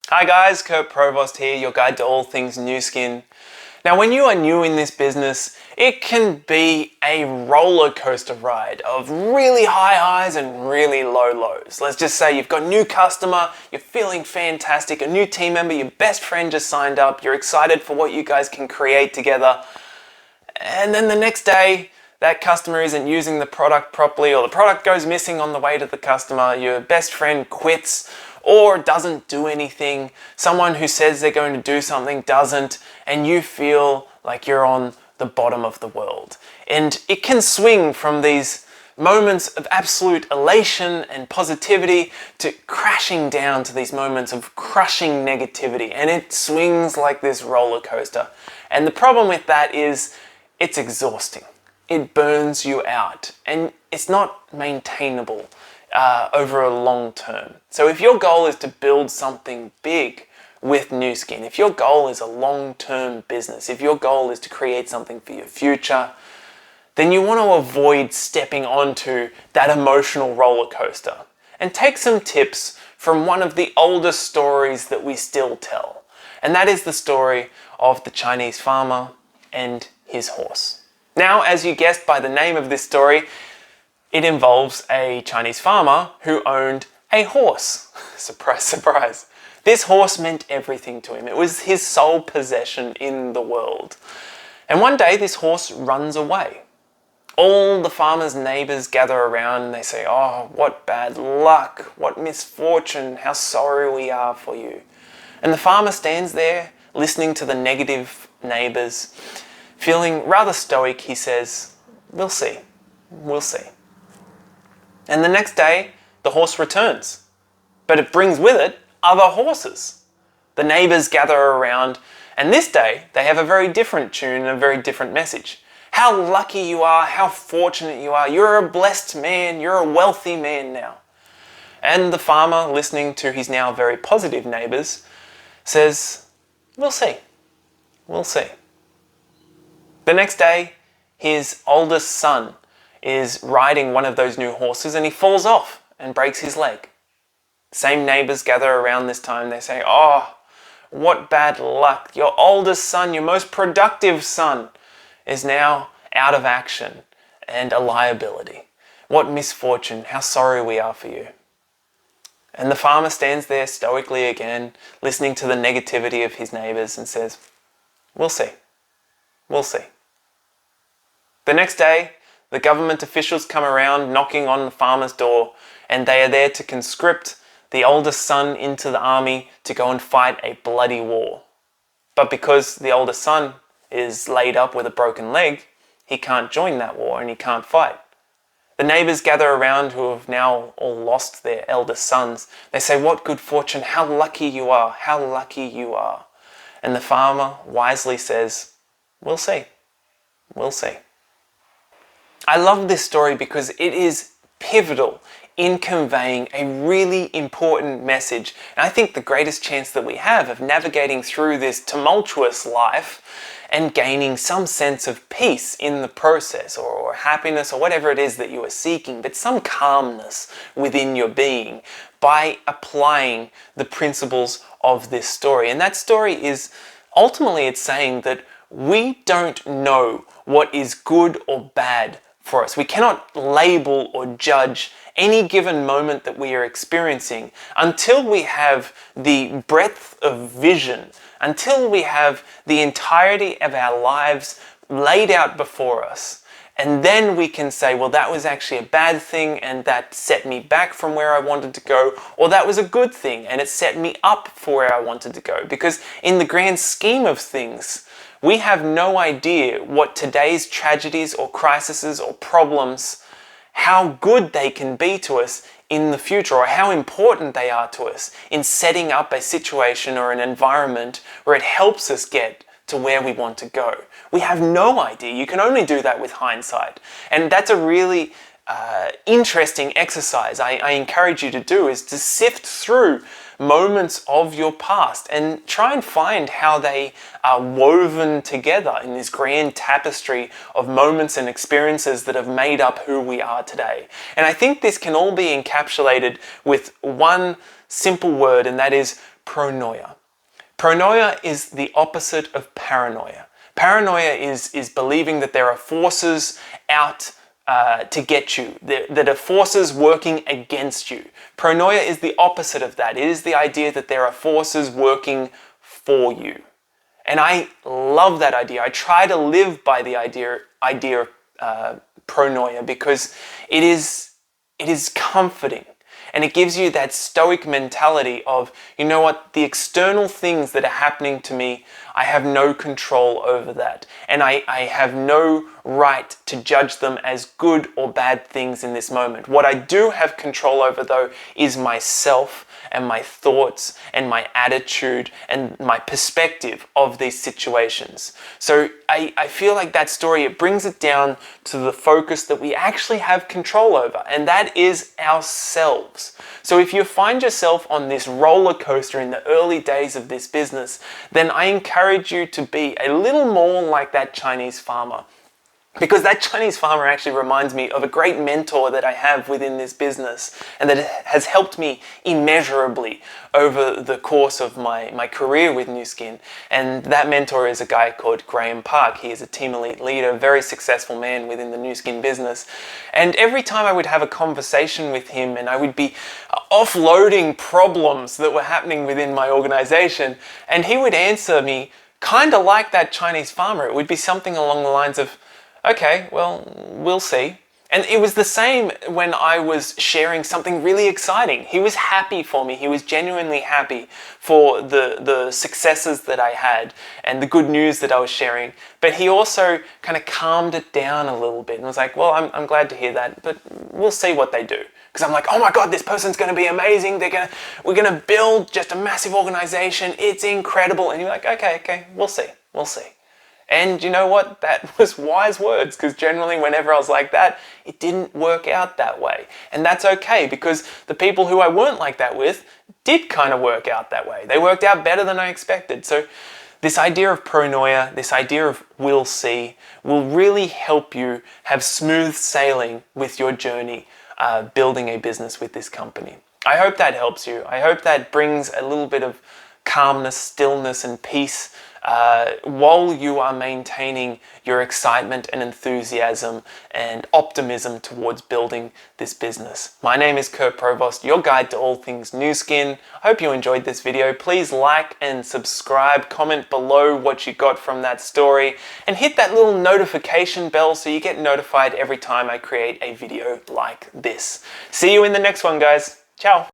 Hi guys, Kurt Provost here, your guide to all things NuSkin. Now when you are new in this business, it can be a roller coaster ride of really high highs and really low lows. Let's just say you've got a new customer, you're feeling fantastic, a new team member, your best friend just signed up, you're excited for what you guys can create together, and then the next day that customer isn't using the product properly, or the product goes missing on the way to the customer, your best friend quits or doesn't do anything, someone who says they're going to do something doesn't, and you feel like you're on the bottom of the world. And it can swing from these moments of absolute elation and positivity to crashing down to these moments of crushing negativity, and it swings like this roller coaster. And the problem with that is it's exhausting. It burns you out, and it's not maintainable over a long term. So if your goal is to build something big with NuSkin, if your goal is a long-term business, if your goal is to create something for your future, then you want to avoid stepping onto that emotional roller coaster and take some tips from one of the oldest stories that we still tell. And that is the story of the Chinese farmer and his horse. Now, as you guessed by the name of this story, it involves a Chinese farmer who owned a horse. Surprise, surprise. This horse meant everything to him. It was his sole possession in the world. And one day this horse runs away. All the farmer's neighbors gather around and they say, "Oh, what bad luck, what misfortune, how sorry we are for you." And the farmer stands there listening to the negative neighbors. Feeling rather stoic, he says, "We'll see, we'll see." And the next day, the horse returns, but it brings with it other horses. The neighbors gather around, and this day they have a very different tune and a very different message. How lucky you are, how fortunate you are. You're a blessed man, you're a wealthy man now. And the farmer, listening to his now very positive neighbors, says, "We'll see, we'll see." The next day, his oldest son is riding one of those new horses and he falls off and breaks his leg. Same neighbors gather around this time. They say, "Oh, what bad luck. Your oldest son, your most productive son, is now out of action and a liability. What misfortune. How sorry we are for you." And the farmer stands there stoically again, listening to the negativity of his neighbors and says, "We'll see, we'll see." The next day, the government officials come around knocking on the farmer's door, and they are there to conscript the oldest son into the army to go and fight a bloody war. But because the oldest son is laid up with a broken leg, he can't join that war and he can't fight. The neighbors gather around who have now all lost their eldest sons. They say, "What good fortune, how lucky you are, how lucky you are." And the farmer wisely says, "We'll see, we'll see." I love this story because it is pivotal in conveying a really important message. And I think the greatest chance that we have of navigating through this tumultuous life and gaining some sense of peace in the process, or happiness, or whatever it is that you are seeking, but some calmness within your being by applying the principles of this story. And that story is ultimately, it's saying that we don't know what is good or bad for us. We cannot label or judge any given moment that we are experiencing until we have the breadth of vision, until we have the entirety of our lives laid out before us. And then we can say, well, that was actually a bad thing and that set me back from where I wanted to go, or that was a good thing and it set me up for where I wanted to go. Because in the grand scheme of things, we have no idea what today's tragedies or crises or problems, how good they can be to us in the future, or how important they are to us in setting up a situation or an environment where it helps us get to where we want to go. We have no idea. You can only do that with hindsight. And that's a really interesting exercise I encourage you to do, is to sift through moments of your past and try and find how they are woven together in this grand tapestry of moments and experiences that have made up who we are today. And I think this can all be encapsulated with one simple word, and that is pronoia. Pronoia is the opposite of paranoia. Paranoia is believing that there are forces out to get you, that are forces working against you. Pronoia is the opposite of that. It is the idea that there are forces working for you. And I love that idea. I try to live by the idea of pronoia because it is comforting. And it gives you that stoic mentality of, you know what, the external things that are happening to me, I have no control over that. And I have no right to judge them as good or bad things in this moment. What I do have control over, though, is myself and my thoughts and my attitude and my perspective of these situations. So I feel like that story, it brings it down to the focus that we actually have control over, and that is ourselves. So if you find yourself on this roller coaster in the early days of this business, then I encourage you to be a little more like that Chinese farmer. Because that Chinese farmer actually reminds me of a great mentor that I have within this business and that has helped me immeasurably over the course of my career with NuSkin. And that mentor is a guy called Graham Park. He is a team elite leader, a very successful man within the NuSkin business. And every time I would have a conversation with him and I would be offloading problems that were happening within my organization, and he would answer me kind of like that Chinese farmer. It would be something along the lines of, okay, well, we'll see. And it was the same when I was sharing something really exciting. He was happy for me. He was genuinely happy for the successes that I had and the good news that I was sharing. But he also kind of calmed it down a little bit and was like, well, I'm glad to hear that, but we'll see what they do. Because I'm like, oh my God, this person's going to be amazing. We're going to build just a massive organization. It's incredible. And you're like, okay, we'll see. And you know what? That was wise words, because generally whenever I was like that, it didn't work out that way. And that's okay, because the people who I weren't like that with did kind of work out that way. They worked out better than I expected. So this idea of pronoia, this idea of we'll see, will really help you have smooth sailing with your journey building a business with this company. I hope that helps you. I hope that brings a little bit of calmness, stillness, and peace while you are maintaining your excitement and enthusiasm and optimism towards building this business. My name is Kurt Provost, your guide to all things NuSkin. I hope you enjoyed this video. Please like and subscribe, comment below what you got from that story, and hit that little notification bell so you get notified every time I create a video like this. See you in the next one, guys. Ciao.